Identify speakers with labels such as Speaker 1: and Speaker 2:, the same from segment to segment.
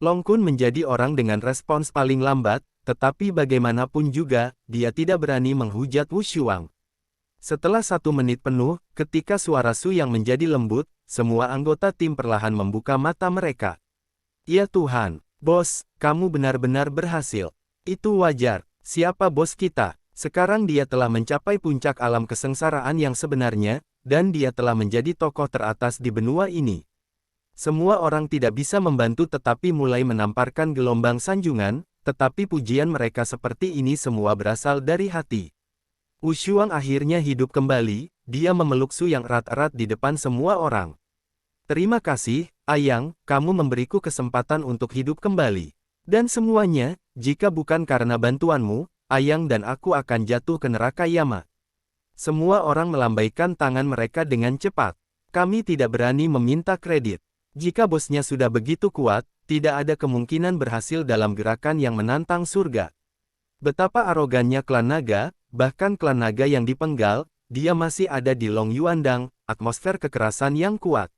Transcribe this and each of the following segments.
Speaker 1: Long Kun menjadi orang dengan respons paling lambat, tetapi bagaimanapun juga, dia tidak berani menghujat Wu Shuang. Setelah 1 menit penuh, ketika suara Su yang menjadi lembut, semua anggota tim perlahan membuka mata mereka. Ya Tuhan, bos, kamu benar-benar berhasil. Itu wajar. Siapa bos kita? Sekarang dia telah mencapai puncak alam kesengsaraan yang sebenarnya, dan dia telah menjadi tokoh teratas di benua ini. Semua orang tidak bisa membantu tetapi mulai menamparkan gelombang sanjungan, tetapi pujian mereka seperti ini semua berasal dari hati. Wu Shuang akhirnya hidup kembali, dia memeluk Su yang erat-erat di depan semua orang. Terima kasih, Ayang, kamu memberiku kesempatan untuk hidup kembali. Dan semuanya, jika bukan karena bantuanmu, Ayang dan aku akan jatuh ke neraka Yama. Semua orang melambaikan tangan mereka dengan cepat. Kami tidak berani meminta kredit. Jika bosnya sudah begitu kuat, tidak ada kemungkinan berhasil dalam gerakan yang menantang surga. Betapa arogannya klan naga, bahkan klan naga yang dipenggal, dia masih ada di Long Yuandang, atmosfer kekerasan yang kuat.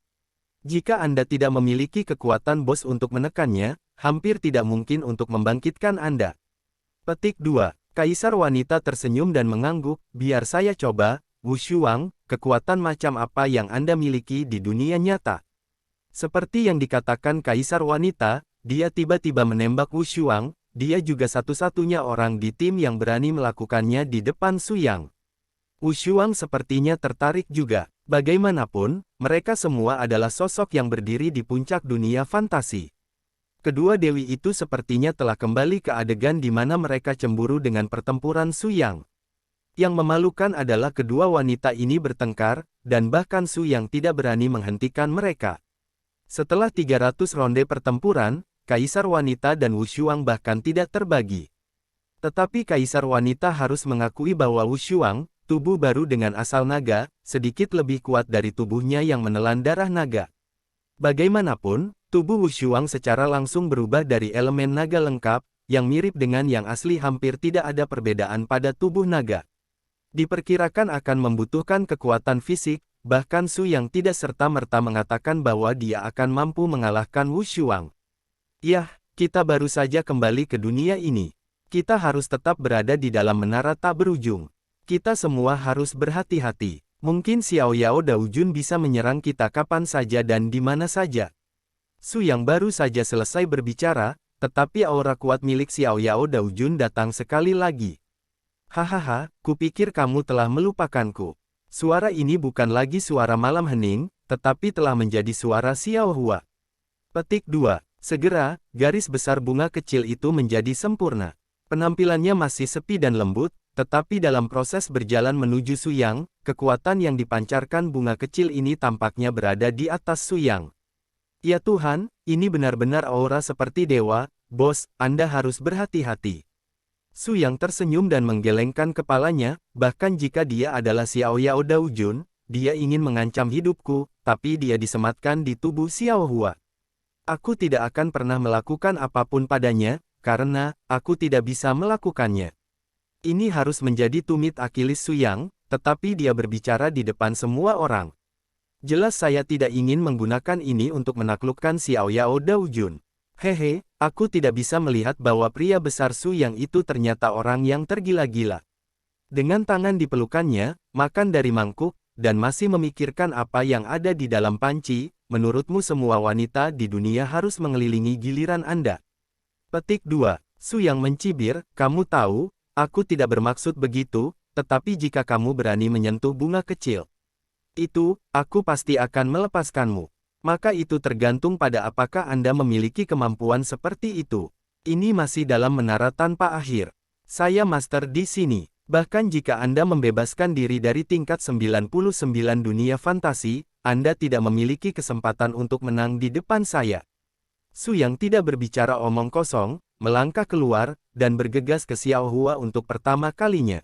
Speaker 1: Jika Anda tidak memiliki kekuatan bos untuk menekannya, hampir tidak mungkin untuk membangkitkan Anda. Petik 2. Kaisar wanita tersenyum dan mengangguk, biar saya coba, Wu Shuang, kekuatan macam apa yang Anda miliki di dunia nyata? Seperti yang dikatakan Kaisar wanita, dia tiba-tiba menembak Wu Shuang, dia juga satu-satunya orang di tim yang berani melakukannya di depan Su Yang. Wu Shuang sepertinya tertarik juga. Bagaimanapun, mereka semua adalah sosok yang berdiri di puncak dunia fantasi. Kedua dewi itu sepertinya telah kembali ke adegan di mana mereka cemburu dengan pertempuran Su Yang. Yang memalukan adalah kedua wanita ini bertengkar, dan bahkan Su Yang tidak berani menghentikan mereka. Setelah 300 ronde pertempuran, Kaisar wanita dan Wu Shuang bahkan tidak terbagi. Tetapi Kaisar wanita harus mengakui bahwa Wu Shuang, tubuh baru dengan asal naga, sedikit lebih kuat dari tubuhnya yang menelan darah naga. Bagaimanapun, tubuh Wu Shuang secara langsung berubah dari elemen naga lengkap, yang mirip dengan yang asli hampir tidak ada perbedaan pada tubuh naga. Diperkirakan akan membutuhkan kekuatan fisik, bahkan Su yang tidak serta-merta mengatakan bahwa dia akan mampu mengalahkan Wu Shuang. Yah, kita baru saja kembali ke dunia ini. Kita harus tetap berada di dalam menara tak berujung. Kita semua harus berhati-hati. Mungkin Xiao Yao Daojun bisa menyerang kita kapan saja dan di mana saja. Su yang baru saja selesai berbicara, tetapi aura kuat milik Xiao Yao Daojun datang sekali lagi. Hahaha, kupikir kamu telah melupakanku. Suara ini bukan lagi suara malam hening, tetapi telah menjadi suara Xiao Hua. Petik 2. Segera, garis besar bunga kecil itu menjadi sempurna. Penampilannya masih sepi dan lembut, tetapi dalam proses berjalan menuju Su Yang, kekuatan yang dipancarkan bunga kecil ini tampaknya berada di atas Su Yang. Ya Tuhan, ini benar-benar aura seperti dewa, bos, Anda harus berhati-hati. Su Yang tersenyum dan menggelengkan kepalanya, bahkan jika dia adalah Xiao Yao Daojun, dia ingin mengancam hidupku, tapi dia disematkan di tubuh Xiao Hua. Aku tidak akan pernah melakukan apapun padanya, karena aku tidak bisa melakukannya. Ini harus menjadi tumit Akilis Su Yang, tetapi dia berbicara di depan semua orang. Jelas saya tidak ingin menggunakan ini untuk menaklukkan Xiao Yao Daojun. Hehe, aku tidak bisa melihat bahwa pria besar Su Yang itu ternyata orang yang tergila-gila. Dengan tangan di pelukannya, makan dari mangkuk, dan masih memikirkan apa yang ada di dalam panci, menurutmu semua wanita di dunia harus mengelilingi giliran Anda. Petik 2. Su Yang mencibir, kamu tahu, aku tidak bermaksud begitu, tetapi jika kamu berani menyentuh bunga kecil itu, aku pasti akan melepaskanmu. Maka itu tergantung pada apakah Anda memiliki kemampuan seperti itu. Ini masih dalam menara tanpa akhir. Saya master di sini. Bahkan jika Anda membebaskan diri dari tingkat 99 dunia fantasi, Anda tidak memiliki kesempatan untuk menang di depan saya. Su Yang tidak berbicara omong kosong, melangkah keluar, dan bergegas ke Xiao Hua untuk pertama kalinya.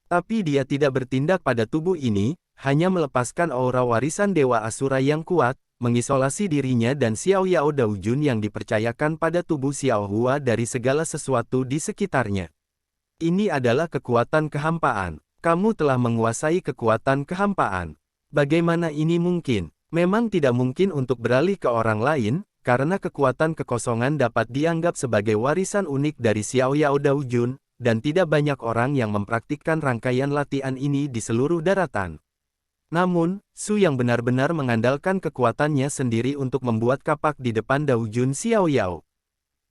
Speaker 1: Tapi dia tidak bertindak pada tubuh ini, hanya melepaskan aura warisan Dewa Asura yang kuat, mengisolasi dirinya dan Xiao Yao Daojun yang dipercayakan pada tubuh Xiao Hua dari segala sesuatu di sekitarnya. Ini adalah kekuatan kehampaan. Kamu telah menguasai kekuatan kehampaan. Bagaimana ini mungkin? Memang tidak mungkin untuk beralih ke orang lain, karena kekuatan kekosongan dapat dianggap sebagai warisan unik dari Xiao Yao Daojun, dan tidak banyak orang yang mempraktikkan rangkaian latihan ini di seluruh daratan. Namun, Su yang benar-benar mengandalkan kekuatannya sendiri untuk membuat kapak di depan Daojun Xiao Yao.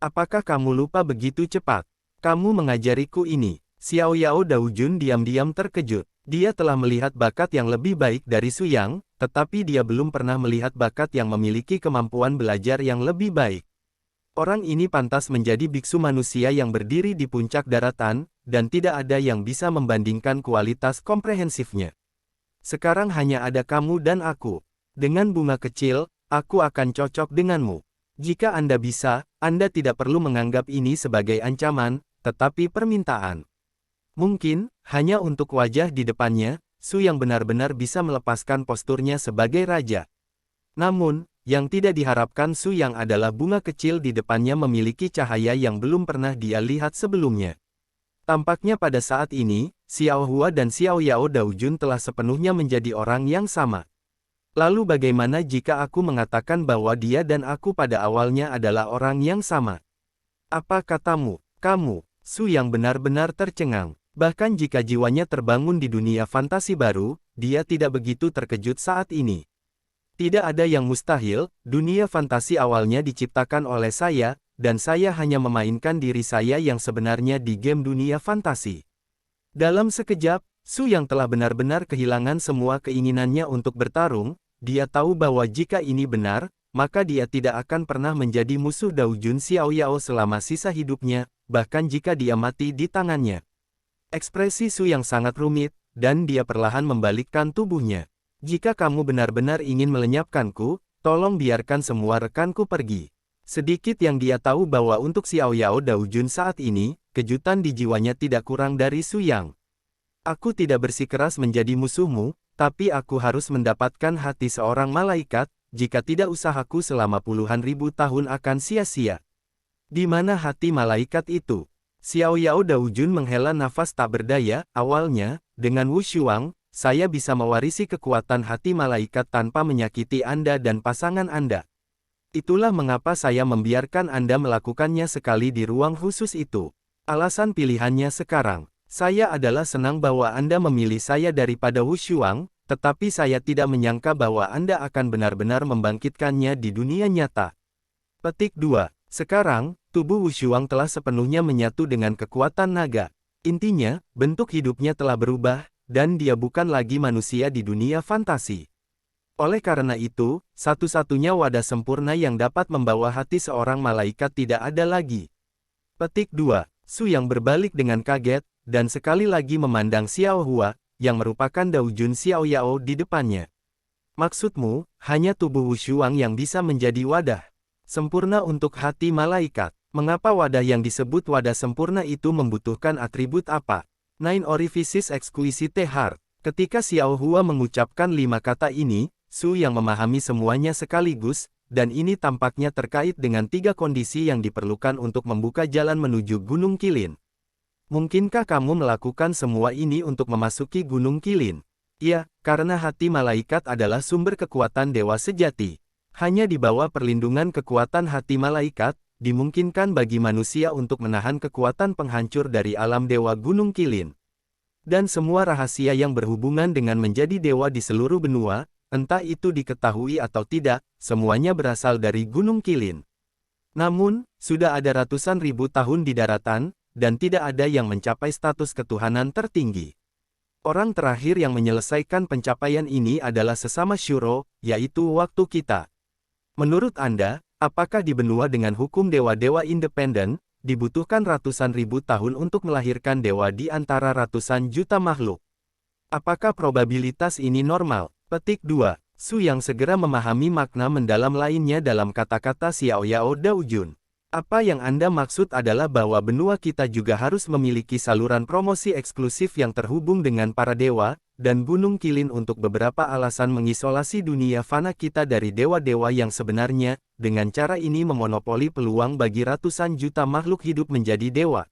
Speaker 1: Apakah kamu lupa begitu cepat? Kamu mengajariku ini. Xiao Yao Daojun diam-diam terkejut. Dia telah melihat bakat yang lebih baik dari Su Yang, tetapi dia belum pernah melihat bakat yang memiliki kemampuan belajar yang lebih baik. Orang ini pantas menjadi biksu manusia yang berdiri di puncak daratan, dan tidak ada yang bisa membandingkan kualitas komprehensifnya. Sekarang hanya ada kamu dan aku. Dengan bunga kecil, aku akan cocok denganmu. Jika Anda bisa, Anda tidak perlu menganggap ini sebagai ancaman, tetapi permintaan. Mungkin, hanya untuk wajah di depannya, Su yang benar-benar bisa melepaskan posturnya sebagai raja. Namun, yang tidak diharapkan Su yang adalah bunga kecil di depannya memiliki cahaya yang belum pernah dia lihat sebelumnya. Tampaknya pada saat ini, Xiao Hua dan Xiao Yao Daojun telah sepenuhnya menjadi orang yang sama. Lalu bagaimana jika aku mengatakan bahwa dia dan aku pada awalnya adalah orang yang sama? Apa katamu, kamu? Su yang benar-benar tercengang. Bahkan jika jiwanya terbangun di dunia fantasi baru, dia tidak begitu terkejut saat ini. Tidak ada yang mustahil, dunia fantasi awalnya diciptakan oleh saya, dan saya hanya memainkan diri saya yang sebenarnya di game dunia fantasi. Dalam sekejap, Su yang telah benar-benar kehilangan semua keinginannya untuk bertarung, dia tahu bahwa jika ini benar, maka dia tidak akan pernah menjadi musuh Daojun Xiao Yao selama sisa hidupnya, bahkan jika dia mati di tangannya. Ekspresi Su yang sangat rumit, dan dia perlahan membalikkan tubuhnya. Jika kamu benar-benar ingin melenyapkanku, tolong biarkan semua rekanku pergi. Sedikit yang dia tahu bahwa untuk Xiao Yao Daojun saat ini, kejutan di jiwanya tidak kurang dari Su Yang. Aku tidak bersikeras menjadi musuhmu, tapi aku harus mendapatkan hati seorang malaikat, jika tidak usahaku selama puluhan ribu tahun akan sia-sia. Di mana hati malaikat itu? Xiao Yao Daojun menghela nafas tak berdaya. Awalnya, dengan Wu Shuang, saya bisa mewarisi kekuatan hati malaikat tanpa menyakiti Anda dan pasangan Anda. Itulah mengapa saya membiarkan Anda melakukannya sekali di ruang khusus itu. Alasan pilihannya sekarang. Saya adalah senang bahwa Anda memilih saya daripada Wu Shuang, tetapi saya tidak menyangka bahwa Anda akan benar-benar membangkitkannya di dunia nyata. Petik 2. Sekarang, tubuh Wu Shuang telah sepenuhnya menyatu dengan kekuatan naga. Intinya, bentuk hidupnya telah berubah, dan dia bukan lagi manusia di dunia fantasi. Oleh karena itu, satu-satunya wadah sempurna yang dapat membawa hati seorang malaikat tidak ada lagi. Petik 2. Su yang berbalik dengan kaget, dan sekali lagi memandang Xiao Hua, yang merupakan Daojun Xiao Yao di depannya. Maksudmu, hanya tubuh Wu Shuang yang bisa menjadi wadah sempurna untuk hati malaikat. Mengapa wadah yang disebut wadah sempurna itu membutuhkan atribut apa? Nine Orifices Exquisite Heart. Ketika Xiao Hua mengucapkan 5 kata ini, Su yang memahami semuanya sekaligus, dan ini tampaknya terkait dengan 3 kondisi yang diperlukan untuk membuka jalan menuju Gunung Qilin. Mungkinkah kamu melakukan semua ini untuk memasuki Gunung Qilin? Ya, karena hati malaikat adalah sumber kekuatan dewa sejati. Hanya di bawah perlindungan kekuatan hati malaikat, dimungkinkan bagi manusia untuk menahan kekuatan penghancur dari alam dewa Gunung Qilin. Dan semua rahasia yang berhubungan dengan menjadi dewa di seluruh benua, entah itu diketahui atau tidak, semuanya berasal dari Gunung Qilin. Namun, sudah ada ratusan ribu tahun di daratan, dan tidak ada yang mencapai status ketuhanan tertinggi. Orang terakhir yang menyelesaikan pencapaian ini adalah sesama Shuro, yaitu waktu kita. Menurut Anda, apakah di benua dengan hukum dewa-dewa independen, dibutuhkan ratusan ribu tahun untuk melahirkan dewa di antara ratusan juta makhluk? Apakah probabilitas ini normal? Petik 2. Su yang segera memahami makna mendalam lainnya dalam kata-kata Xiao Yao Daojun. Apa yang Anda maksud adalah bahwa benua kita juga harus memiliki saluran promosi eksklusif yang terhubung dengan para dewa, dan Gunung Qilin untuk beberapa alasan mengisolasi dunia fana kita dari dewa-dewa yang sebenarnya, dengan cara ini memonopoli peluang bagi ratusan juta makhluk hidup menjadi dewa.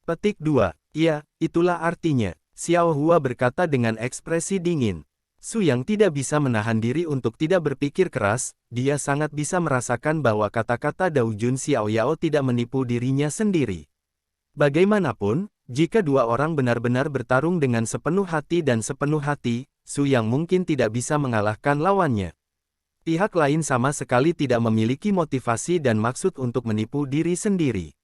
Speaker 1: Petik 2. Iya, itulah artinya. Xiao Hua berkata dengan ekspresi dingin. Su Yang tidak bisa menahan diri untuk tidak berpikir keras, dia sangat bisa merasakan bahwa kata-kata Dao Jun Xiao Yao tidak menipu dirinya sendiri. Bagaimanapun, jika dua orang benar-benar bertarung dengan sepenuh hati dan sepenuh hati, Su Yang mungkin tidak bisa mengalahkan lawannya. Pihak lain sama sekali tidak memiliki motivasi dan maksud untuk menipu diri sendiri.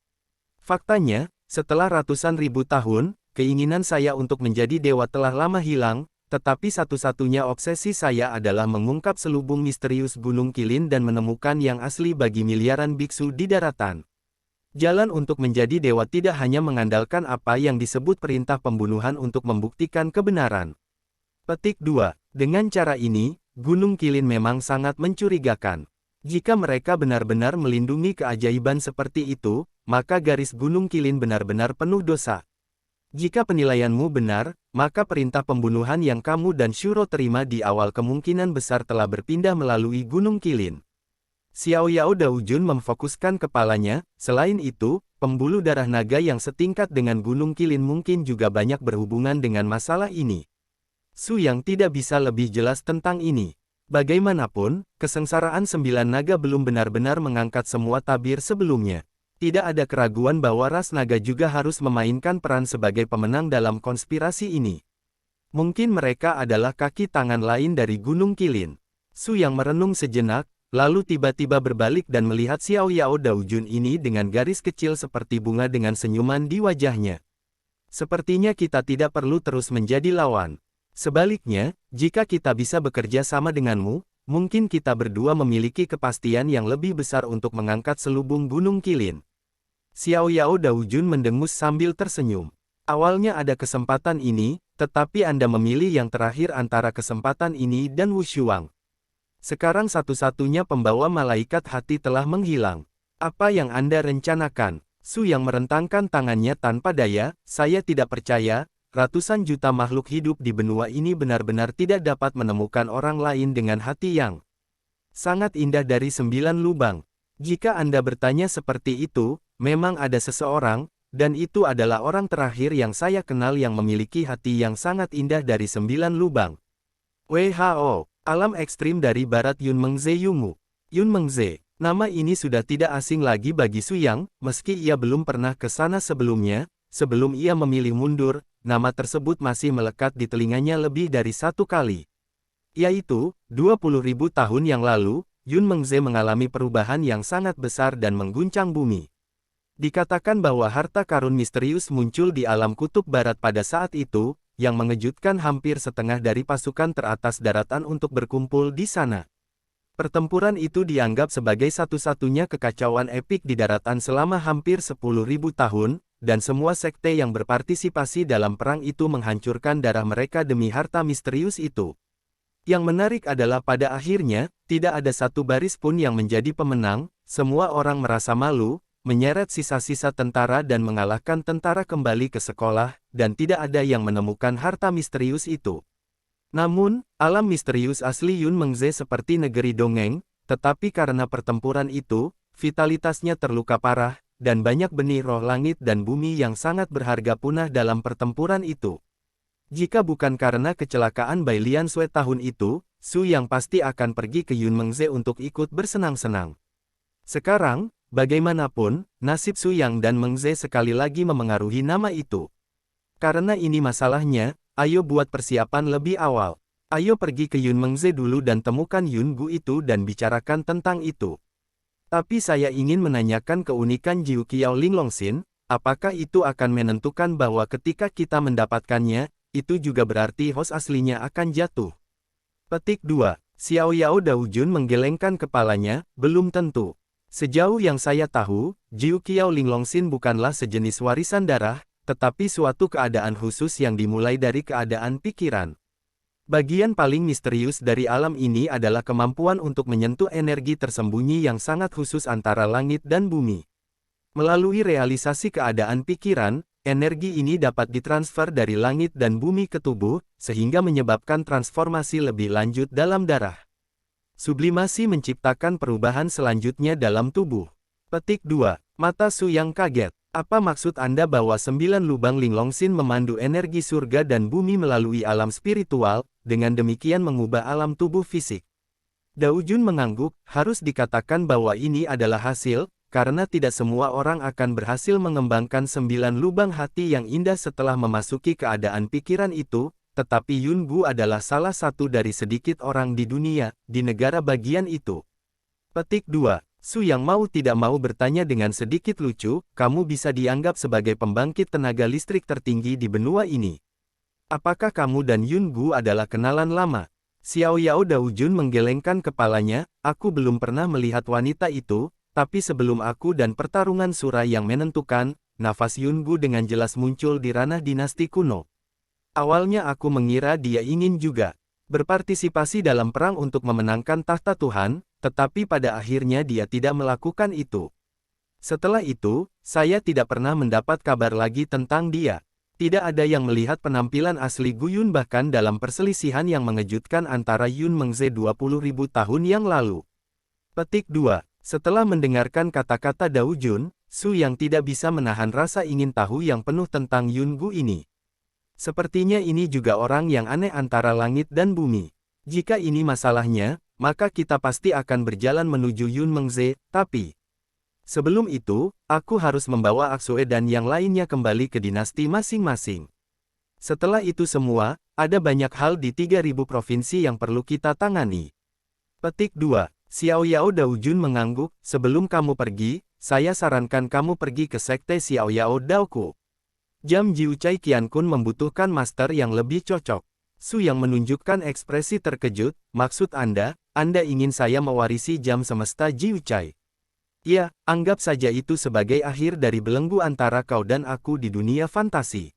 Speaker 1: Faktanya, setelah ratusan ribu tahun, keinginan saya untuk menjadi dewa telah lama hilang, tetapi satu-satunya obsesi saya adalah mengungkap selubung misterius Gunung Qilin dan menemukan yang asli bagi miliaran biksu di daratan. Jalan untuk menjadi dewa tidak hanya mengandalkan apa yang disebut perintah pembunuhan untuk membuktikan kebenaran. Petik 2. Dengan cara ini, Gunung Qilin memang sangat mencurigakan. Jika mereka benar-benar melindungi keajaiban seperti itu, maka garis Gunung Qilin benar-benar penuh dosa. Jika penilaianmu benar, maka perintah pembunuhan yang kamu dan Shuro terima di awal kemungkinan besar telah berpindah melalui Gunung Qilin. Xiao Yao Dao Jun memfokuskan kepalanya, selain itu, pembuluh darah naga yang setingkat dengan Gunung Qilin mungkin juga banyak berhubungan dengan masalah ini. Su Yang tidak bisa lebih jelas tentang ini. Bagaimanapun, kesengsaraan 9 naga belum benar-benar mengangkat semua tabir sebelumnya. Tidak ada keraguan bahwa ras naga juga harus memainkan peran sebagai pemenang dalam konspirasi ini. Mungkin mereka adalah kaki tangan lain dari Gunung Qilin. Su Yang merenung sejenak, lalu tiba-tiba berbalik dan melihat Xiao Yao Dao Jun ini dengan garis kecil seperti bunga dengan senyuman di wajahnya. Sepertinya kita tidak perlu terus menjadi lawan. Sebaliknya, jika kita bisa bekerja sama denganmu, mungkin kita berdua memiliki kepastian yang lebih besar untuk mengangkat selubung Gunung Qilin. Xiao Yao Dao Jun mendengus sambil tersenyum. Awalnya ada kesempatan ini, tetapi Anda memilih yang terakhir antara kesempatan ini dan Wu Shuang. Sekarang satu-satunya pembawa malaikat hati telah menghilang. Apa yang Anda rencanakan? Su Yang merentangkan tangannya tanpa daya, saya tidak percaya. Ratusan juta makhluk hidup di benua ini benar-benar tidak dapat menemukan orang lain dengan hati yang sangat indah dari 9 lubang. Jika Anda bertanya seperti itu, memang ada seseorang, dan itu adalah orang terakhir yang saya kenal yang memiliki hati yang sangat indah dari 9 lubang. WHO, alam ekstrim dari barat Yun Mengze Yungu. Yun Mengze, nama ini sudah tidak asing lagi bagi Su Yang, meski ia belum pernah ke sana sebelumnya. Sebelum ia memilih mundur, nama tersebut masih melekat di telinganya lebih dari 1 kali. Yaitu, 20.000 tahun yang lalu, Yun Mengze mengalami perubahan yang sangat besar dan mengguncang bumi. Dikatakan bahwa harta karun misterius muncul di alam kutub barat pada saat itu, yang mengejutkan hampir setengah dari pasukan teratas daratan untuk berkumpul di sana. Pertempuran itu dianggap sebagai satu-satunya kekacauan epik di daratan selama hampir 10.000 tahun, dan semua sekte yang berpartisipasi dalam perang itu menghancurkan darah mereka demi harta misterius itu. Yang menarik adalah pada akhirnya, tidak ada satu baris pun yang menjadi pemenang, semua orang merasa malu, menyeret sisa-sisa tentara dan mengalahkan tentara kembali ke sekolah, dan tidak ada yang menemukan harta misterius itu. Namun, alam misterius asli Yun Mengze seperti negeri dongeng, tetapi karena pertempuran itu, vitalitasnya terluka parah, dan banyak benih roh langit dan bumi yang sangat berharga punah dalam pertempuran itu. Jika bukan karena kecelakaan Bai Lian Sui tahun itu, Su Yang pasti akan pergi ke Yun Mengze untuk ikut bersenang-senang. Sekarang, bagaimanapun, nasib Su Yang dan Mengze sekali lagi memengaruhi nama itu. Karena ini masalahnya, ayo buat persiapan lebih awal. Ayo pergi ke Yun Mengze dulu dan temukan Yun Gu itu dan bicarakan tentang itu. Tapi saya ingin menanyakan keunikan Jiu Qiao Linglongxin, apakah itu akan menentukan bahwa ketika kita mendapatkannya, itu juga berarti host aslinya akan jatuh. Petik 2. Xiao Yao Dao Jun menggelengkan kepalanya, belum tentu. Sejauh yang saya tahu, Jiu Qiao Linglongxin bukanlah sejenis warisan darah, tetapi suatu keadaan khusus yang dimulai dari keadaan pikiran. Bagian paling misterius dari alam ini adalah kemampuan untuk menyentuh energi tersembunyi yang sangat khusus antara langit dan bumi. Melalui realisasi keadaan pikiran, energi ini dapat ditransfer dari langit dan bumi ke tubuh, sehingga menyebabkan transformasi lebih lanjut dalam darah. Sublimasi menciptakan perubahan selanjutnya dalam tubuh. Petik 2. Mata Su Yang kaget. Apa maksud Anda bahwa 9 lubang Linglongxin memandu energi surga dan bumi melalui alam spiritual? dengan demikian mengubah alam tubuh fisik. Dao Jun mengangguk, harus dikatakan bahwa ini adalah hasil, karena tidak semua orang akan berhasil mengembangkan 9 lubang hati yang indah setelah memasuki keadaan pikiran itu, tetapi Yun Bu adalah salah satu dari sedikit orang di dunia, di negara bagian itu. Petik 2. Su yang mau tidak mau bertanya dengan sedikit lucu, kamu bisa dianggap sebagai pembangkit tenaga listrik tertinggi di benua ini. Apakah kamu dan Yun Bu adalah kenalan lama? Xiao Yao Dao Jun menggelengkan kepalanya, aku belum pernah melihat wanita itu, tapi sebelum aku dan pertarungan Sura yang menentukan, nafas Yun Bu dengan jelas muncul di ranah dinasti kuno. Awalnya aku mengira dia ingin juga berpartisipasi dalam perang untuk memenangkan tahta Tuhan, tetapi pada akhirnya dia tidak melakukan itu. Setelah itu, saya tidak pernah mendapat kabar lagi tentang dia. Tidak ada yang melihat penampilan asli Gu Yun bahkan dalam perselisihan yang mengejutkan antara Yun Mengze 20.000 tahun yang lalu. Petik 2. Setelah mendengarkan kata-kata Dao Jun, Su yang tidak bisa menahan rasa ingin tahu yang penuh tentang Yun Gu ini. Sepertinya ini juga orang yang aneh antara langit dan bumi. Jika ini masalahnya, maka kita pasti akan berjalan menuju Yun Mengze, tapi sebelum itu, aku harus membawa Aksue dan yang lainnya kembali ke dinasti masing-masing. Setelah itu semua, ada banyak hal di 3.000 provinsi yang perlu kita tangani. Petik 2. Xiao Yao Dao Jun mengangguk, sebelum kamu pergi, saya sarankan kamu pergi ke sekte Xiao Yao Daoku. Jam Jiucai Qiankun membutuhkan master yang lebih cocok. Su yang menunjukkan ekspresi terkejut, maksud Anda ingin saya mewarisi jam semesta Jiucai? Ya, anggap saja itu sebagai akhir dari belenggu antara kau dan aku di dunia fantasi.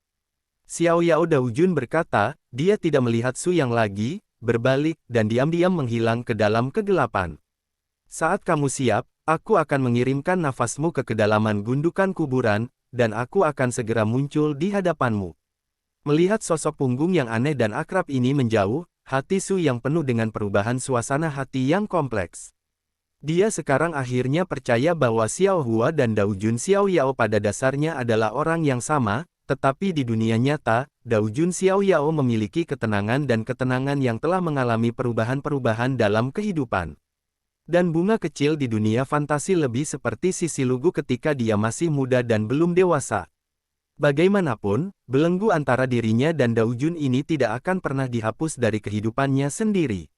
Speaker 1: Xiao Yao Dao Jun berkata, dia tidak melihat Su yang lagi, berbalik, dan diam-diam menghilang ke dalam kegelapan. Saat kamu siap, aku akan mengirimkan nafasmu ke kedalaman gundukan kuburan, dan aku akan segera muncul di hadapanmu. Melihat sosok punggung yang aneh dan akrab ini menjauh, hati Su yang penuh dengan perubahan suasana hati yang kompleks. Dia sekarang akhirnya percaya bahwa Xiao Hua dan Dao Jun Xiao Yao pada dasarnya adalah orang yang sama, tetapi di dunia nyata, Dao Jun Xiao Yao memiliki ketenangan dan ketenangan yang telah mengalami perubahan-perubahan dalam kehidupan. Dan bunga kecil di dunia fantasi lebih seperti sisi lugu ketika dia masih muda dan belum dewasa. Bagaimanapun, belenggu antara dirinya dan Dao Jun ini tidak akan pernah dihapus dari kehidupannya sendiri.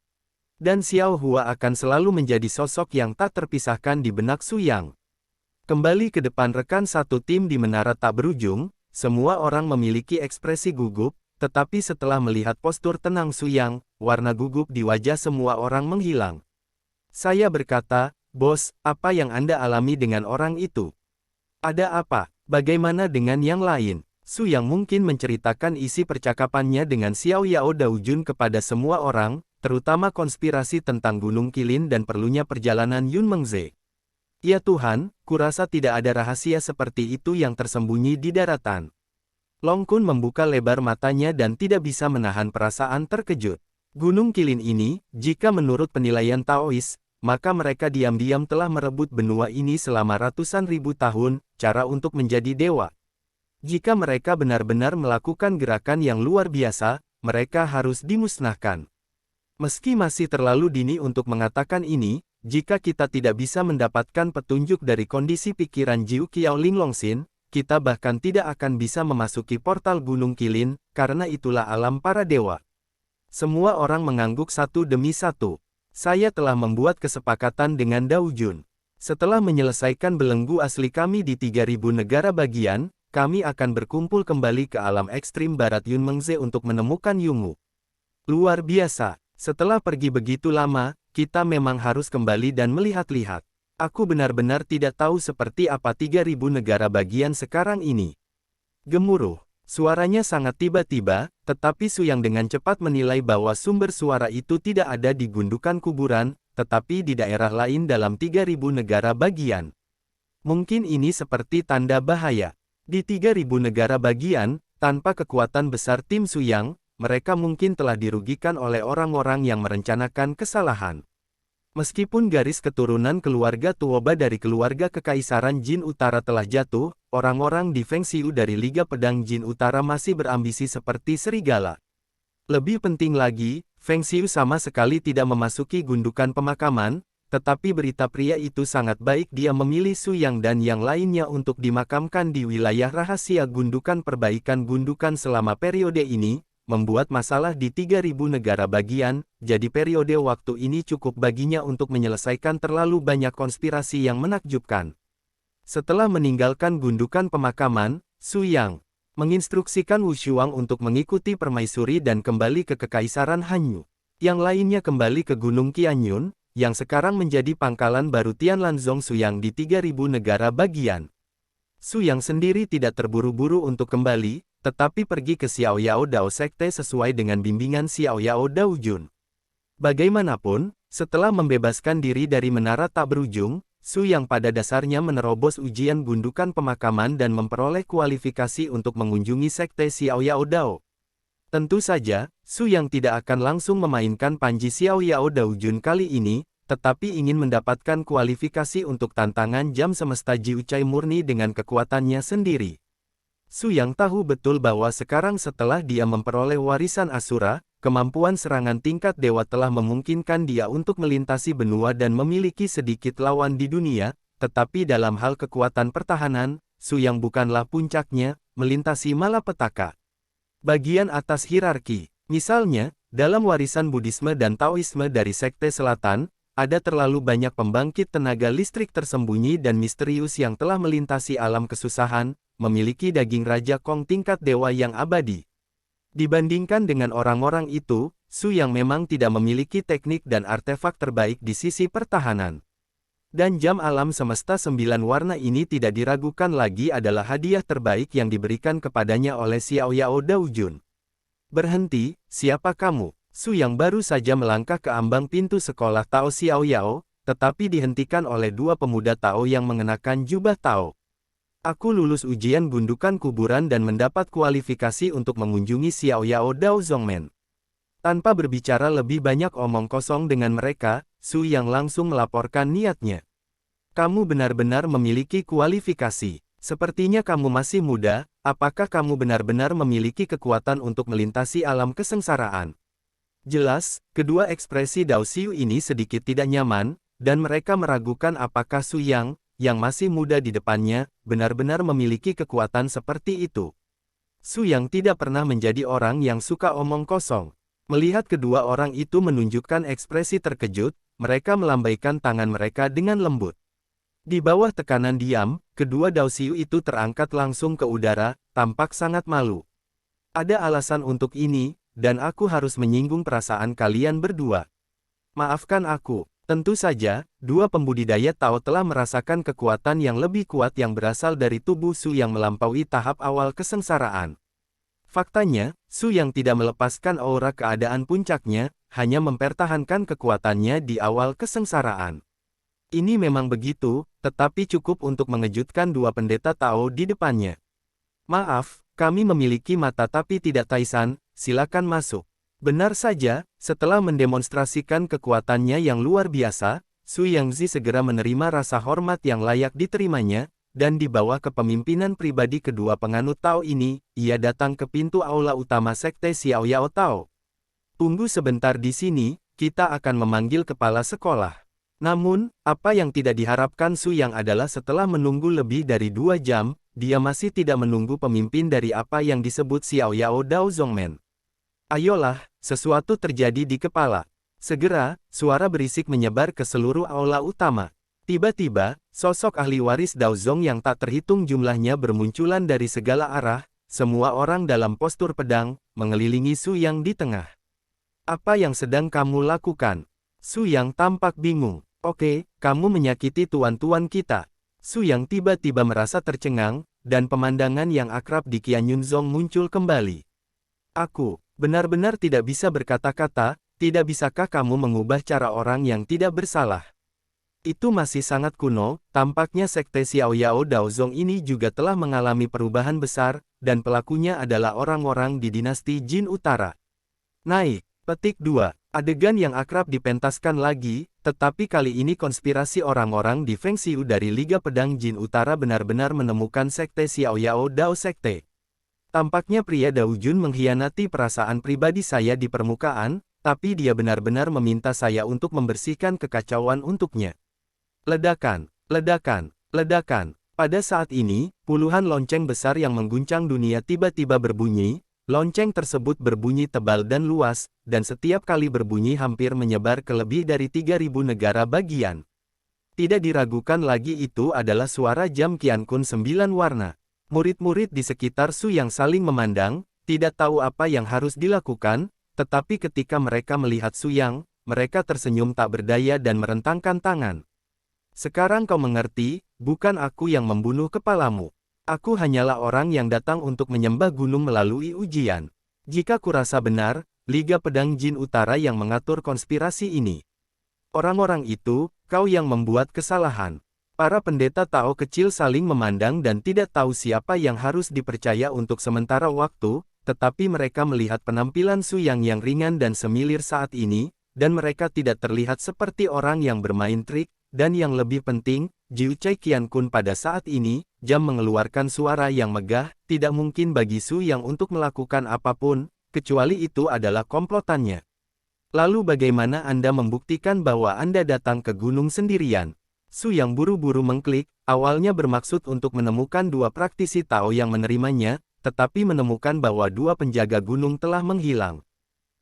Speaker 1: Dan Xiao Hua akan selalu menjadi sosok yang tak terpisahkan di benak Su Yang. Kembali ke depan rekan satu tim di menara tak berujung, semua orang memiliki ekspresi gugup, tetapi setelah melihat postur tenang Su Yang, warna gugup di wajah semua orang menghilang. Saya berkata, bos, apa yang Anda alami dengan orang itu? Ada apa? Bagaimana dengan yang lain? Su yang mungkin menceritakan isi percakapannya dengan Xiao Yao Dao Jun kepada semua orang, terutama konspirasi tentang Gunung Qilin dan perlunya perjalanan Yun Mengze. Ya Tuhan, kurasa tidak ada rahasia seperti itu yang tersembunyi di daratan. Long Kun membuka lebar matanya dan tidak bisa menahan perasaan terkejut. Gunung Qilin ini, jika menurut penilaian Taois, maka mereka diam-diam telah merebut benua ini selama ratusan ribu tahun, cara untuk menjadi dewa. Jika mereka benar-benar melakukan gerakan yang luar biasa, mereka harus dimusnahkan. Meski masih terlalu dini untuk mengatakan ini, jika kita tidak bisa mendapatkan petunjuk dari kondisi pikiran Jiu Qiao Ling Longxin, kita bahkan tidak akan bisa memasuki portal Gunung Qilin, karena itulah alam para dewa. Semua orang mengangguk satu demi satu. Saya telah membuat kesepakatan dengan Dao Jun. Setelah menyelesaikan belenggu asli kami di 3.000 negara bagian, kami akan berkumpul kembali ke alam ekstrim barat Yun Mengze untuk menemukan Yungu. Luar biasa, setelah pergi begitu lama, kita memang harus kembali dan melihat-lihat. Aku benar-benar tidak tahu seperti apa 3.000 negara bagian sekarang ini. Gemuruh. Suaranya sangat tiba-tiba, tetapi Su yang dengan cepat menilai bahwa sumber suara itu tidak ada di gundukan kuburan, tetapi di daerah lain dalam 3.000 negara bagian. Mungkin ini seperti tanda bahaya. Di 3.000 negara bagian, tanpa kekuatan besar tim Su Yang, mereka mungkin telah dirugikan oleh orang-orang yang merencanakan kesalahan. Meskipun garis keturunan keluarga Tuoba dari keluarga Kekaisaran Jin Utara telah jatuh, orang-orang di Feng Xiu dari Liga Pedang Jin Utara masih berambisi seperti serigala. Lebih penting lagi, Feng Xiu sama sekali tidak memasuki gundukan pemakaman, tetapi berita pria itu sangat baik dia memilih Su Yang dan yang lainnya untuk dimakamkan di wilayah rahasia gundukan perbaikan gundukan selama periode ini, membuat masalah di 3.000 negara bagian, jadi periode waktu ini cukup baginya untuk menyelesaikan terlalu banyak konspirasi yang menakjubkan. Setelah meninggalkan gundukan pemakaman, Su Yang menginstruksikan Wu Shuang untuk mengikuti permaisuri dan kembali ke Kekaisaran Hanyu. Yang lainnya kembali ke Gunung Qianyun, yang sekarang menjadi pangkalan baru Tianlan Zong Su Yang di 3.000 negara bagian. Su Yang sendiri tidak terburu-buru untuk kembali, tetapi pergi ke Xiao Yao Dao Sekte sesuai dengan bimbingan Xiao Yao Dao Jun. Bagaimanapun, setelah membebaskan diri dari menara tak berujung, Su Yang pada dasarnya menerobos ujian gundukan pemakaman dan memperoleh kualifikasi untuk mengunjungi Sekte Xiao Yao Dao. Tentu saja, Su Yang tidak akan langsung memainkan Panji Xiao Yao Dao Jun kali ini, tetapi ingin mendapatkan kualifikasi untuk tantangan jam semesta Jiucai murni dengan kekuatannya sendiri. Su Yang tahu betul bahwa sekarang setelah dia memperoleh warisan Asura, kemampuan serangan tingkat dewa telah memungkinkan dia untuk melintasi benua dan memiliki sedikit lawan di dunia, tetapi dalam hal kekuatan pertahanan, Su Yang bukanlah puncaknya, melintasi malapetaka. Bagian atas hierarki, misalnya, dalam warisan Buddhisme dan Taoisme dari Sekte Selatan, ada terlalu banyak pembangkit tenaga listrik tersembunyi dan misterius yang telah melintasi alam kesusahan, memiliki daging Raja Kong tingkat dewa yang abadi. Dibandingkan dengan orang-orang itu, Su Yang memang tidak memiliki teknik dan artefak terbaik di sisi pertahanan. Dan jam alam semesta 9 warna ini tidak diragukan lagi adalah hadiah terbaik yang diberikan kepadanya oleh Xiao Yao Dao Jun. Berhenti, siapa kamu? Su Yang baru saja melangkah ke ambang pintu sekolah Tao Xiao Yao, tetapi dihentikan oleh dua pemuda Tao yang mengenakan jubah Tao. Aku lulus ujian gundukan kuburan dan mendapat kualifikasi untuk mengunjungi Xiao Yao Dao Zongmen. Tanpa berbicara lebih banyak omong kosong dengan mereka, Su Yang langsung melaporkan niatnya. Kamu benar-benar memiliki kualifikasi. Sepertinya kamu masih muda, apakah kamu benar-benar memiliki kekuatan untuk melintasi alam kesengsaraan? Jelas, kedua ekspresi Dao Xiu ini sedikit tidak nyaman, dan mereka meragukan apakah Su Yang masih muda di depannya, benar-benar memiliki kekuatan seperti itu. Su Yang tidak pernah menjadi orang yang suka omong kosong. Melihat kedua orang itu menunjukkan ekspresi terkejut, mereka melambaikan tangan mereka dengan lembut. Di bawah tekanan diam, kedua Dao Xiu itu terangkat langsung ke udara, tampak sangat malu. Ada alasan untuk ini, dan aku harus menyinggung perasaan kalian berdua. Maafkan aku. Tentu saja, dua pembudidaya Tao telah merasakan kekuatan yang lebih kuat yang berasal dari tubuh Su yang melampaui tahap awal kesengsaraan. Faktanya, Su yang tidak melepaskan aura keadaan puncaknya, hanya mempertahankan kekuatannya di awal kesengsaraan. Ini memang begitu, tetapi cukup untuk mengejutkan dua pendeta Tao di depannya. Maaf, kami memiliki mata tapi tidak taisan, silakan masuk. Benar saja, setelah mendemonstrasikan kekuatannya yang luar biasa, Su Yangzi segera menerima rasa hormat yang layak diterimanya, dan di bawah kepemimpinan pribadi kedua penganut Tao ini, ia datang ke pintu aula utama Sekte Xiao Yao Tao. Tunggu sebentar di sini, kita akan memanggil kepala sekolah. Namun, apa yang tidak diharapkan Su Yang adalah setelah menunggu lebih dari 2 jam, dia masih tidak menunggu pemimpin dari apa yang disebut Xiao Yao Dao Zongmen. Ayolah, sesuatu terjadi di kepala. Segera, suara berisik menyebar ke seluruh aula utama. Tiba-tiba, sosok ahli waris Dao Zong yang tak terhitung jumlahnya bermunculan dari segala arah, semua orang dalam postur pedang, mengelilingi Su Yang di tengah. Apa yang sedang kamu lakukan? Su Yang tampak bingung. Oke, kamu menyakiti tuan-tuan kita. Su Yang tiba-tiba merasa tercengang, dan pemandangan yang akrab di Qianyun Zong muncul kembali. Aku benar-benar tidak bisa berkata-kata, tidak bisakah kamu mengubah cara orang yang tidak bersalah? Itu masih sangat kuno, tampaknya Sekte Xiao Yao Dao Zong ini juga telah mengalami perubahan besar, dan pelakunya adalah orang-orang di dinasti Jin Utara. Naik, petik 2, adegan yang akrab dipentaskan lagi, tetapi kali ini konspirasi orang-orang di Feng Xiu dari Liga Pedang Jin Utara benar-benar menemukan Sekte Xiao Yao Dao Sekte. Tampaknya pria Daojun mengkhianati perasaan pribadi saya di permukaan, tapi dia benar-benar meminta saya untuk membersihkan kekacauan untuknya. Ledakan, ledakan, ledakan. Pada saat ini, puluhan lonceng besar yang mengguncang dunia tiba-tiba berbunyi. Lonceng tersebut berbunyi tebal dan luas, dan setiap kali berbunyi hampir menyebar ke lebih dari 3.000 negara bagian. Tidak diragukan lagi itu adalah suara jam Qiankun 9 warna. Murid-murid di sekitar Su yang saling memandang, tidak tahu apa yang harus dilakukan, tetapi ketika mereka melihat Su Yang, mereka tersenyum tak berdaya dan merentangkan tangan. Sekarang kau mengerti, bukan aku yang membunuh kepalamu. Aku hanyalah orang yang datang untuk menyembah gunung melalui ujian. Jika kurasa benar, Liga Pedang Jin Utara yang mengatur konspirasi ini. Orang-orang itu, kau yang membuat kesalahan. Para pendeta Tao kecil saling memandang dan tidak tahu siapa yang harus dipercaya untuk sementara waktu, tetapi mereka melihat penampilan Su Yang ringan dan semilir saat ini, dan mereka tidak terlihat seperti orang yang bermain trik, dan yang lebih penting, Jiu Chai Qiankun pada saat ini, jam mengeluarkan suara yang megah, tidak mungkin bagi Su Yang untuk melakukan apapun, kecuali itu adalah komplotannya. Lalu bagaimana Anda membuktikan bahwa Anda datang ke gunung sendirian? Su Yang buru-buru mengklik, awalnya bermaksud untuk menemukan dua praktisi Tao yang menerimanya, tetapi menemukan bahwa dua penjaga gunung telah menghilang.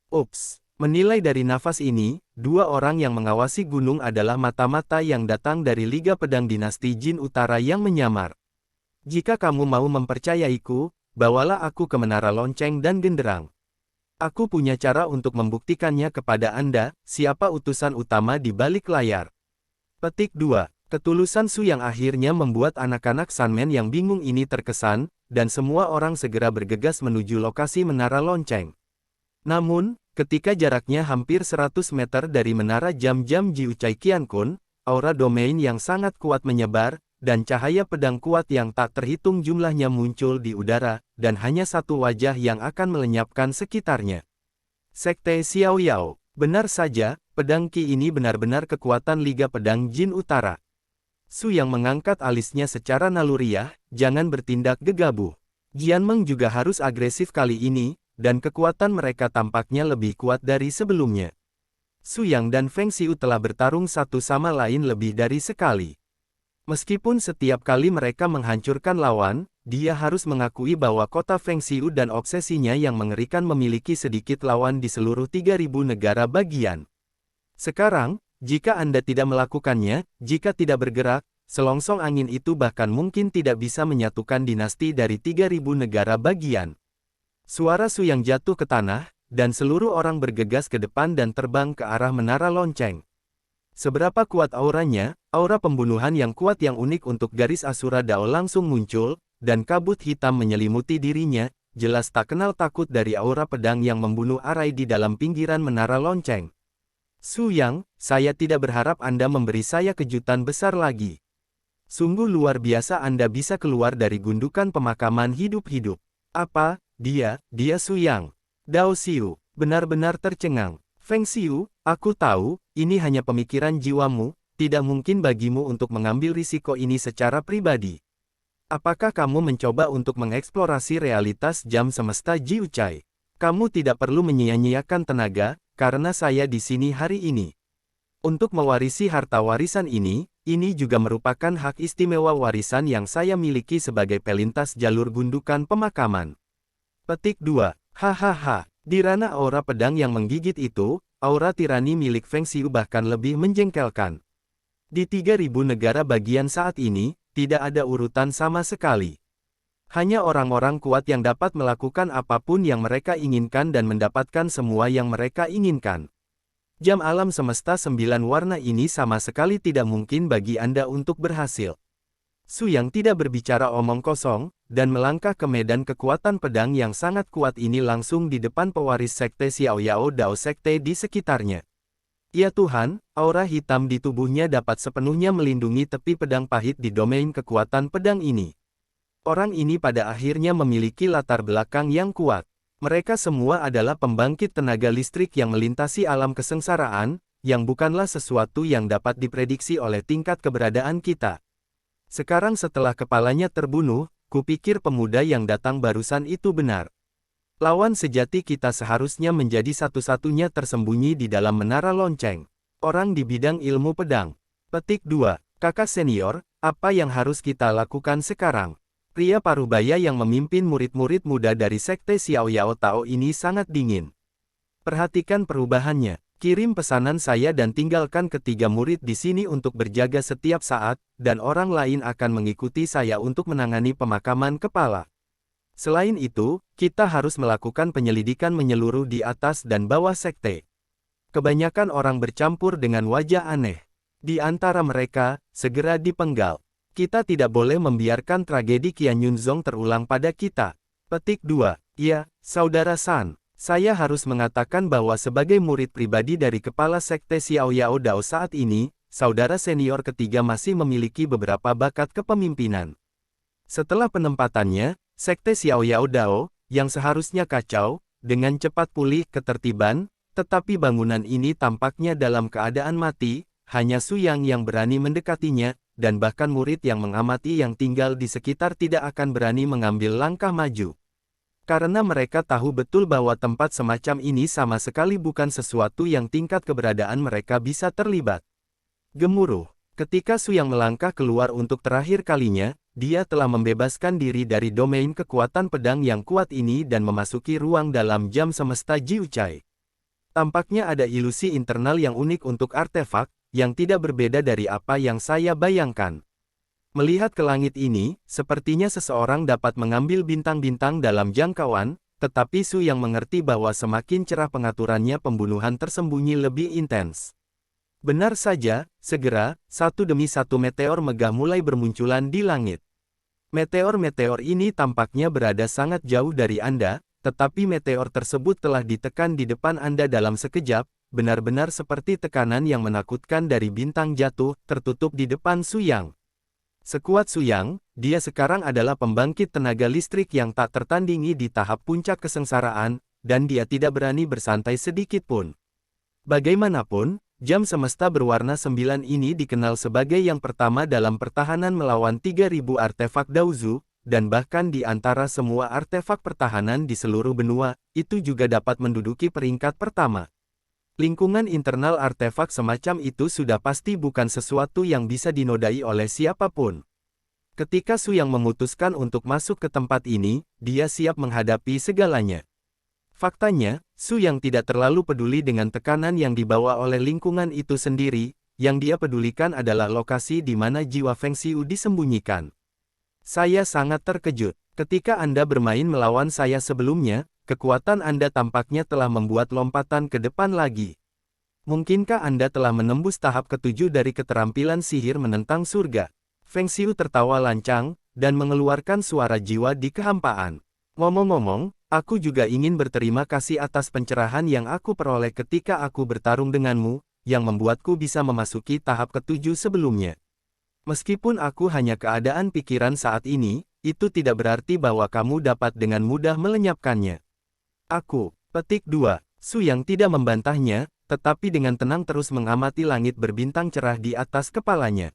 Speaker 1: Ups, menilai dari nafas ini, dua orang yang mengawasi gunung adalah mata-mata yang datang dari Liga Pedang Dinasti Jin Utara yang menyamar. Jika kamu mau mempercayaiku, bawalah aku ke Menara Lonceng dan Genderang. Aku punya cara untuk membuktikannya kepada Anda, siapa utusan utama di balik layar. Petik 2. Ketulusan Su yang akhirnya membuat anak-anak Sunman yang bingung ini terkesan, dan semua orang segera bergegas menuju lokasi Menara Lonceng. Namun, ketika jaraknya hampir 100 meter dari menara jam-jam Jiu Chai Qiankun, aura domain yang sangat kuat menyebar, dan cahaya pedang kuat yang tak terhitung jumlahnya muncul di udara, dan hanya satu wajah yang akan melenyapkan sekitarnya. Sekte Xiao Yao. Benar saja, pedang Qi ini benar-benar kekuatan Liga Pedang Jin Utara. Su yang mengangkat alisnya secara naluriah, jangan bertindak gegabah. Jianmeng juga harus agresif kali ini, dan kekuatan mereka tampaknya lebih kuat dari sebelumnya. Su Yang dan Feng Xiu telah bertarung satu sama lain lebih dari sekali. Meskipun setiap kali mereka menghancurkan lawan, dia harus mengakui bahwa kota Feng Xiu dan obsesinya yang mengerikan memiliki sedikit lawan di seluruh 3.000 negara bagian. Sekarang, jika Anda tidak melakukannya, jika tidak bergerak, selongsong angin itu bahkan mungkin tidak bisa menyatukan dinasti dari 3.000 negara bagian. Suara Su yang jatuh ke tanah, dan seluruh orang bergegas ke depan dan terbang ke arah Menara Lonceng. Seberapa kuat auranya, aura pembunuhan yang kuat yang unik untuk garis Asura Dao langsung muncul, dan kabut hitam menyelimuti dirinya, jelas tak kenal takut dari aura pedang yang membunuh arai di dalam pinggiran Menara Lonceng. Su Yang, saya tidak berharap Anda memberi saya kejutan besar lagi. Sungguh luar biasa Anda bisa keluar dari gundukan pemakaman hidup-hidup. Apa? Dia Su Yang. Dao Xiu, benar-benar tercengang. Feng Xiu, aku tahu, ini hanya pemikiran jiwamu, tidak mungkin bagimu untuk mengambil risiko ini secara pribadi. Apakah kamu mencoba untuk mengeksplorasi realitas jam semesta Jiu Chai? Kamu tidak perlu menyia-nyiakan tenaga, karena saya di sini hari ini. Untuk mewarisi harta warisan ini juga merupakan hak istimewa warisan yang saya miliki sebagai pelintas jalur gundukan pemakaman. Petik 2. Hahaha. Di ranah aura pedang yang menggigit itu, aura tirani milik Feng Xiu bahkan lebih menjengkelkan. Di 3.000 negara bagian saat ini, tidak ada urutan sama sekali. Hanya orang-orang kuat yang dapat melakukan apapun yang mereka inginkan dan mendapatkan semua yang mereka inginkan. Jam alam semesta 9 warna ini sama sekali tidak mungkin bagi Anda untuk berhasil. Su Yang tidak berbicara omong kosong, dan melangkah ke medan kekuatan pedang yang sangat kuat ini langsung di depan pewaris sekte Xiao Yao Dao sekte di sekitarnya. Ya Tuhan, aura hitam di tubuhnya dapat sepenuhnya melindungi tepi pedang pahit di domain kekuatan pedang ini. Orang ini pada akhirnya memiliki latar belakang yang kuat. Mereka semua adalah pembangkit tenaga listrik yang melintasi alam kesengsaraan, yang bukanlah sesuatu yang dapat diprediksi oleh tingkat keberadaan kita. Sekarang setelah kepalanya terbunuh, kupikir pemuda yang datang barusan itu benar. Lawan sejati kita seharusnya menjadi satu-satunya tersembunyi di dalam menara lonceng. Orang di bidang ilmu pedang. Petik 2. Kakak senior, apa yang harus kita lakukan sekarang? Pria parubaya yang memimpin murid-murid muda dari Sekte Xiao Yao Tao ini sangat dingin. Perhatikan perubahannya. Kirim pesanan saya dan tinggalkan ketiga murid di sini untuk berjaga setiap saat, dan orang lain akan mengikuti saya untuk menangani pemakaman kepala. Selain itu, kita harus melakukan penyelidikan menyeluruh di atas dan bawah sekte. Kebanyakan orang bercampur dengan wajah aneh. Di antara mereka, segera dipenggal. Kita tidak boleh membiarkan tragedi Qian Yunzong terulang pada kita. Petik 2. Ya, Saudara San. Saya harus mengatakan bahwa sebagai murid pribadi dari kepala Sekte Xiao Yao Dao saat ini, saudara senior ketiga masih memiliki beberapa bakat kepemimpinan. Setelah penempatannya, Sekte Xiao Yao Dao, yang seharusnya kacau, dengan cepat pulih ketertiban, tetapi bangunan ini tampaknya dalam keadaan mati, hanya Su Yang yang berani mendekatinya, dan bahkan murid yang mengamati yang tinggal di sekitar tidak akan berani mengambil langkah maju. Karena mereka tahu betul bahwa tempat semacam ini sama sekali bukan sesuatu yang tingkat keberadaan mereka bisa terlibat. Gemuruh. Ketika Su Yang melangkah keluar untuk terakhir kalinya, dia telah membebaskan diri dari domain kekuatan pedang yang kuat ini dan memasuki ruang dalam jam semesta Jiucai. Tampaknya ada ilusi internal yang unik untuk artefak, yang tidak berbeda dari apa yang saya bayangkan. Melihat ke langit ini, sepertinya seseorang dapat mengambil bintang-bintang dalam jangkauan, tetapi Su Yang mengerti bahwa semakin cerah pengaturannya pembunuhan tersembunyi lebih intens. Benar saja, segera, satu demi satu meteor megah mulai bermunculan di langit. Meteor-meteor ini tampaknya berada sangat jauh dari Anda, tetapi meteor tersebut telah ditekan di depan Anda dalam sekejap, benar-benar seperti tekanan yang menakutkan dari bintang jatuh, tertutup di depan Su Yang. Sekuat Su Yang, dia sekarang adalah pembangkit tenaga listrik yang tak tertandingi di tahap puncak kesengsaraan, dan dia tidak berani bersantai sedikit pun. Bagaimanapun, jam semesta berwarna 9 ini dikenal sebagai yang pertama dalam pertahanan melawan 3000 artefak Daozu, dan bahkan di antara semua artefak pertahanan di seluruh benua, itu juga dapat menduduki peringkat pertama. Lingkungan internal artefak semacam itu sudah pasti bukan sesuatu yang bisa dinodai oleh siapapun. Ketika Su Yang memutuskan untuk masuk ke tempat ini, dia siap menghadapi segalanya. Faktanya, Su Yang tidak terlalu peduli dengan tekanan yang dibawa oleh lingkungan itu sendiri, yang dia pedulikan adalah lokasi di mana jiwa Feng Xiu disembunyikan. Saya sangat terkejut. Ketika Anda bermain melawan saya sebelumnya, kekuatan Anda tampaknya telah membuat lompatan ke depan lagi. Mungkinkah Anda telah menembus tahap ke-7 dari keterampilan sihir menentang surga? Feng Xiu tertawa lancang, dan mengeluarkan suara jiwa di kehampaan. Ngomong-ngomong, aku juga ingin berterima kasih atas pencerahan yang aku peroleh ketika aku bertarung denganmu, yang membuatku bisa memasuki tahap ke-7 sebelumnya. Meskipun aku hanya keadaan pikiran saat ini, itu tidak berarti bahwa kamu dapat dengan mudah melenyapkannya. Aku, petik 2, Su Yang tidak membantahnya, tetapi dengan tenang terus mengamati langit berbintang cerah di atas kepalanya.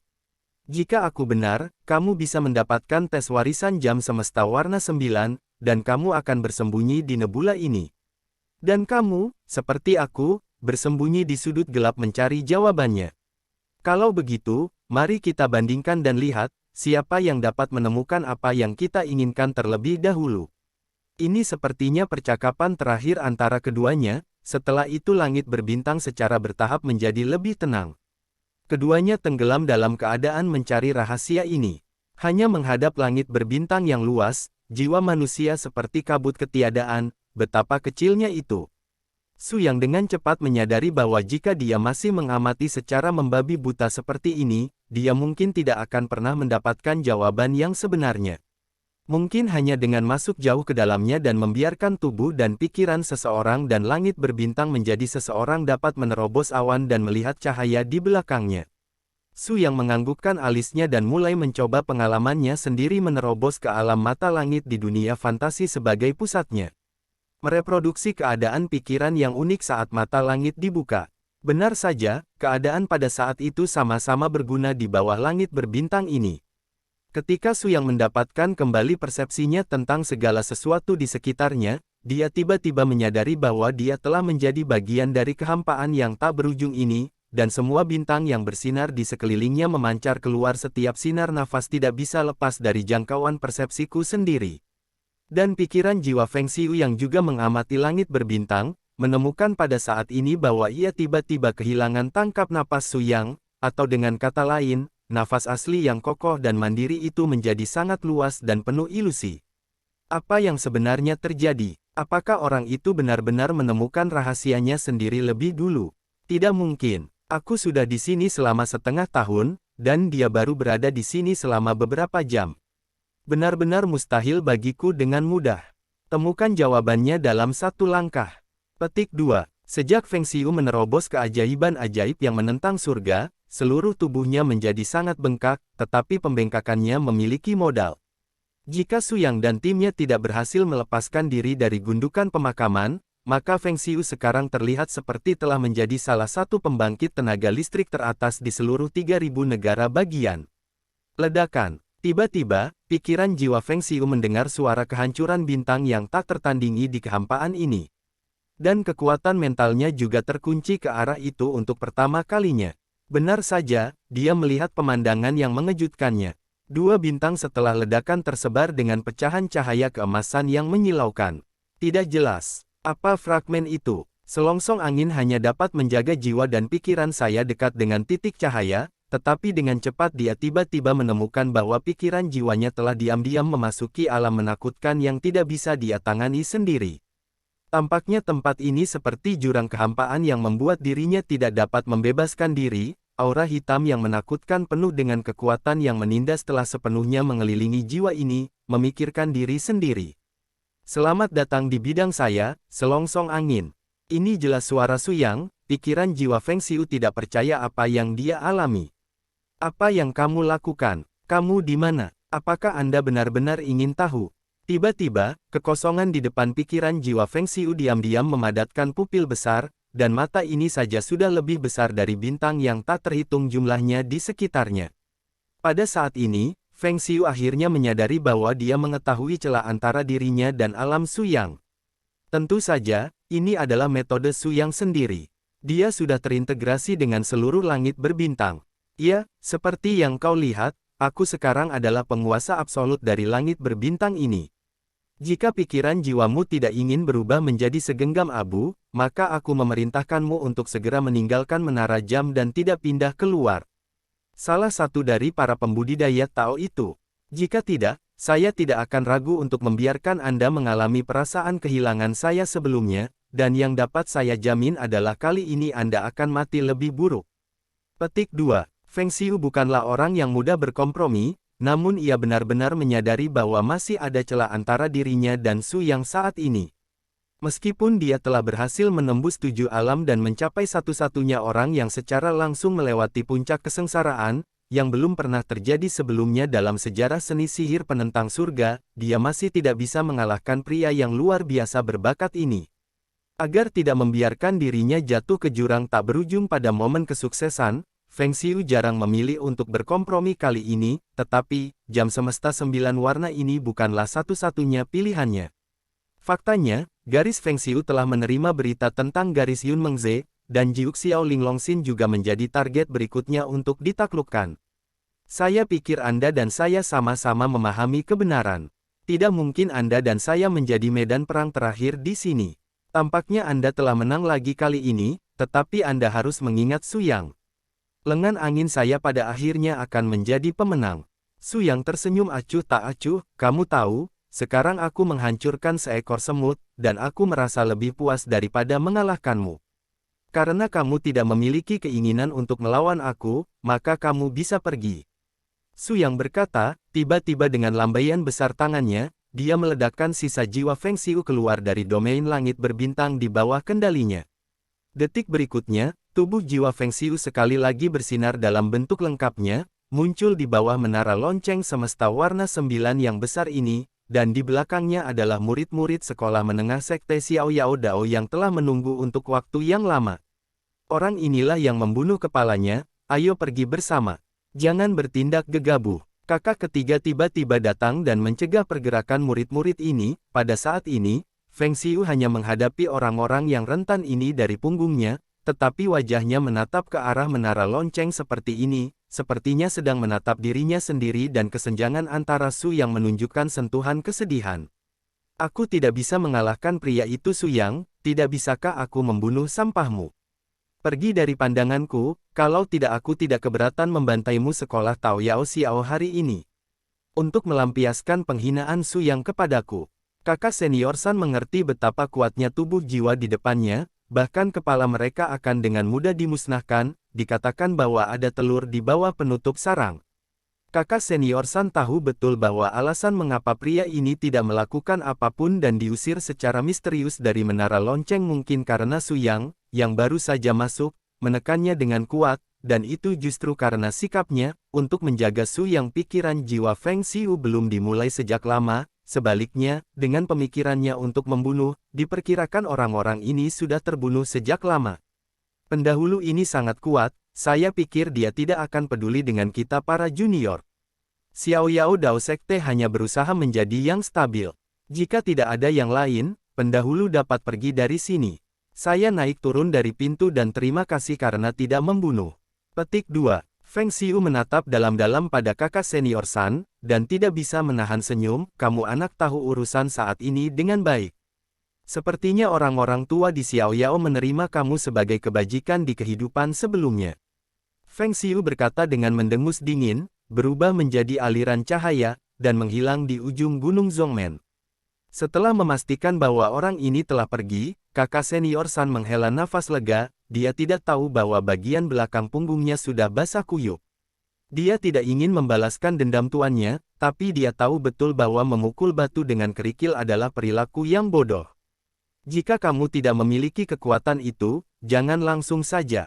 Speaker 1: Jika aku benar, kamu bisa mendapatkan tes warisan jam semesta warna 9, dan kamu akan bersembunyi di nebula ini. Dan kamu, seperti aku, bersembunyi di sudut gelap mencari jawabannya. Kalau begitu, mari kita bandingkan dan lihat, siapa yang dapat menemukan apa yang kita inginkan terlebih dahulu. Ini sepertinya percakapan terakhir antara keduanya, setelah itu langit berbintang secara bertahap menjadi lebih tenang. Keduanya tenggelam dalam keadaan mencari rahasia ini. Hanya menghadap langit berbintang yang luas, jiwa manusia seperti kabut ketiadaan, betapa kecilnya itu. Su Yang dengan cepat menyadari bahwa jika dia masih mengamati secara membabi buta seperti ini, dia mungkin tidak akan pernah mendapatkan jawaban yang sebenarnya. Mungkin hanya dengan masuk jauh ke dalamnya dan membiarkan tubuh dan pikiran seseorang dan langit berbintang menjadi seseorang dapat menerobos awan dan melihat cahaya di belakangnya. Su Yang menganggukkan alisnya dan mulai mencoba pengalamannya sendiri menerobos ke alam mata langit di dunia fantasi sebagai pusatnya. Mereproduksi keadaan pikiran yang unik saat mata langit dibuka. Benar saja, keadaan pada saat itu sama-sama berguna di bawah langit berbintang ini. Ketika Su Yang mendapatkan kembali persepsinya tentang segala sesuatu di sekitarnya, dia tiba-tiba menyadari bahwa dia telah menjadi bagian dari kehampaan yang tak berujung ini, dan semua bintang yang bersinar di sekelilingnya memancar keluar setiap sinar nafas tidak bisa lepas dari jangkauan persepsiku sendiri. Dan pikiran jiwa Feng Xiu yang juga mengamati langit berbintang, menemukan pada saat ini bahwa ia tiba-tiba kehilangan tangkap napas Su Yang, atau dengan kata lain, nafas asli yang kokoh dan mandiri itu menjadi sangat luas dan penuh ilusi. Apa yang sebenarnya terjadi? Apakah orang itu benar-benar menemukan rahasianya sendiri lebih dulu? Tidak mungkin. Aku sudah di sini selama setengah tahun, dan dia baru berada di sini selama beberapa jam. Benar-benar mustahil bagiku dengan mudah. Temukan jawabannya dalam satu langkah. Petik 2. Sejak Feng Xiu menerobos keajaiban ajaib yang menentang surga, seluruh tubuhnya menjadi sangat bengkak, tetapi pembengkakannya memiliki modal. Jika Su Yang dan timnya tidak berhasil melepaskan diri dari gundukan pemakaman, maka Feng Xiu sekarang terlihat seperti telah menjadi salah satu pembangkit tenaga listrik teratas di seluruh 3.000 negara bagian. Ledakan. Tiba-tiba, pikiran jiwa Feng Xiu mendengar suara kehancuran bintang yang tak tertandingi di kehampaan ini. Dan kekuatan mentalnya juga terkunci ke arah itu untuk pertama kalinya. Benar saja, dia melihat pemandangan yang mengejutkannya. Dua bintang setelah ledakan tersebar dengan pecahan cahaya keemasan yang menyilaukan. Tidak jelas, apa fragmen itu. Selongsong angin hanya dapat menjaga jiwa dan pikiran saya dekat dengan titik cahaya, tetapi dengan cepat dia tiba-tiba menemukan bahwa pikiran jiwanya telah diam-diam memasuki alam menakutkan yang tidak bisa dia tangani sendiri. Tampaknya tempat ini seperti jurang kehampaan yang membuat dirinya tidak dapat membebaskan diri. Aura hitam yang menakutkan penuh dengan kekuatan yang menindas telah sepenuhnya mengelilingi jiwa ini, memikirkan diri sendiri. Selamat datang di bidang saya, selongsong angin. Ini jelas suara Su Yang, pikiran jiwa Feng Xiu tidak percaya apa yang dia alami. Apa yang kamu lakukan? Kamu di mana? Apakah Anda benar-benar ingin tahu? Tiba-tiba, kekosongan di depan pikiran jiwa Feng Xiu diam-diam memadatkan pupil besar, dan mata ini saja sudah lebih besar dari bintang yang tak terhitung jumlahnya di sekitarnya. Pada saat ini, Feng Xiu akhirnya menyadari bahwa dia mengetahui celah antara dirinya dan alam Su Yang. Tentu saja, ini adalah metode Su Yang sendiri. Dia sudah terintegrasi dengan seluruh langit berbintang. Ya, seperti yang kau lihat, aku sekarang adalah penguasa absolut dari langit berbintang ini. Jika pikiran jiwamu tidak ingin berubah menjadi segenggam abu, maka aku memerintahkanmu untuk segera meninggalkan menara jam dan tidak pindah keluar. Salah satu dari para pembudidaya Tao itu. Jika tidak, saya tidak akan ragu untuk membiarkan Anda mengalami perasaan kehilangan saya sebelumnya, dan yang dapat saya jamin adalah kali ini Anda akan mati lebih buruk. Petik 2. Feng Xiu bukanlah orang yang mudah berkompromi, namun ia benar-benar menyadari bahwa masih ada celah antara dirinya dan Su Yang saat ini. Meskipun dia telah berhasil menembus 7 alam dan mencapai satu-satunya orang yang secara langsung melewati puncak kesengsaraan, yang belum pernah terjadi sebelumnya dalam sejarah seni sihir penentang surga, dia masih tidak bisa mengalahkan pria yang luar biasa berbakat ini. Agar tidak membiarkan dirinya jatuh ke jurang tak berujung pada momen kesuksesan, Feng Xiu jarang memilih untuk berkompromi kali ini, tetapi, jam semesta 9 warna ini bukanlah satu-satunya pilihannya. Faktanya, garis Feng Xiu telah menerima berita tentang garis Yun Mengze, dan Jiuk Xiao Linglongxin juga menjadi target berikutnya untuk ditaklukkan. Saya pikir Anda dan saya sama-sama memahami kebenaran. Tidak mungkin Anda dan saya menjadi medan perang terakhir di sini. Tampaknya Anda telah menang lagi kali ini, tetapi Anda harus mengingat Su Yang. Lengan angin saya pada akhirnya akan menjadi pemenang. Su Yang tersenyum acuh tak acuh, kamu tahu, sekarang aku menghancurkan seekor semut, dan aku merasa lebih puas daripada mengalahkanmu. Karena kamu tidak memiliki keinginan untuk melawan aku, maka kamu bisa pergi. Su Yang berkata, tiba-tiba dengan lambaian besar tangannya, dia meledakkan sisa jiwa Feng Xiu keluar dari domain langit berbintang di bawah kendalinya. Detik berikutnya, tubuh jiwa Feng Xiu sekali lagi bersinar dalam bentuk lengkapnya, muncul di bawah menara lonceng semesta warna 9 yang besar ini, dan di belakangnya adalah murid-murid sekolah menengah sekte Xiao Yao Dao yang telah menunggu untuk waktu yang lama. Orang inilah yang membunuh kepalanya, ayo pergi bersama. Jangan bertindak gegabah. Kakak ketiga tiba-tiba datang dan mencegah pergerakan murid-murid ini. Pada saat ini, Feng Xiu hanya menghadapi orang-orang yang rentan ini dari punggungnya, tetapi wajahnya menatap ke arah menara lonceng seperti ini, sepertinya sedang menatap dirinya sendiri dan kesenjangan antara Su yang menunjukkan sentuhan kesedihan. Aku tidak bisa mengalahkan pria itu Su Yang, tidak bisakah aku membunuh sampahmu? Pergi dari pandanganku, kalau tidak aku tidak keberatan membantaimu sekolah Tao Yao Xiao hari ini. Untuk melampiaskan penghinaan Su Yang kepadaku. Kakak senior San mengerti betapa kuatnya tubuh jiwa di depannya, bahkan kepala mereka akan dengan mudah dimusnahkan, dikatakan bahwa ada telur di bawah penutup sarang. Kakak senior San tahu betul bahwa alasan mengapa pria ini tidak melakukan apapun dan diusir secara misterius dari menara lonceng mungkin karena Su Yang, yang baru saja masuk, menekannya dengan kuat, dan itu justru karena sikapnya, untuk menjaga Su Yang pikiran jiwa Feng Xiu belum dimulai sejak lama. Sebaliknya, dengan pemikirannya untuk membunuh, diperkirakan orang-orang ini sudah terbunuh sejak lama. Pendahulu ini sangat kuat, saya pikir dia tidak akan peduli dengan kita para junior. Xiao Yao Dao Sekte hanya berusaha menjadi yang stabil. Jika tidak ada yang lain, pendahulu dapat pergi dari sini. Saya naik turun dari pintu dan terima kasih karena tidak membunuh. Petik 2. Feng Xiu menatap dalam-dalam pada kakak senior San, dan tidak bisa menahan senyum, kamu anak tahu urusan saat ini dengan baik. Sepertinya orang-orang tua di Xiao Yao menerima kamu sebagai kebajikan di kehidupan sebelumnya. Feng Xiu berkata dengan mendengus dingin, berubah menjadi aliran cahaya, dan menghilang di ujung gunung Zongmen. Setelah memastikan bahwa orang ini telah pergi, kakak senior San menghela nafas lega. Dia tidak tahu bahwa bagian belakang punggungnya sudah basah kuyup. Dia tidak ingin membalaskan dendam tuannya, tapi dia tahu betul bahwa memukul batu dengan kerikil adalah perilaku yang bodoh. Jika kamu tidak memiliki kekuatan itu, jangan langsung saja.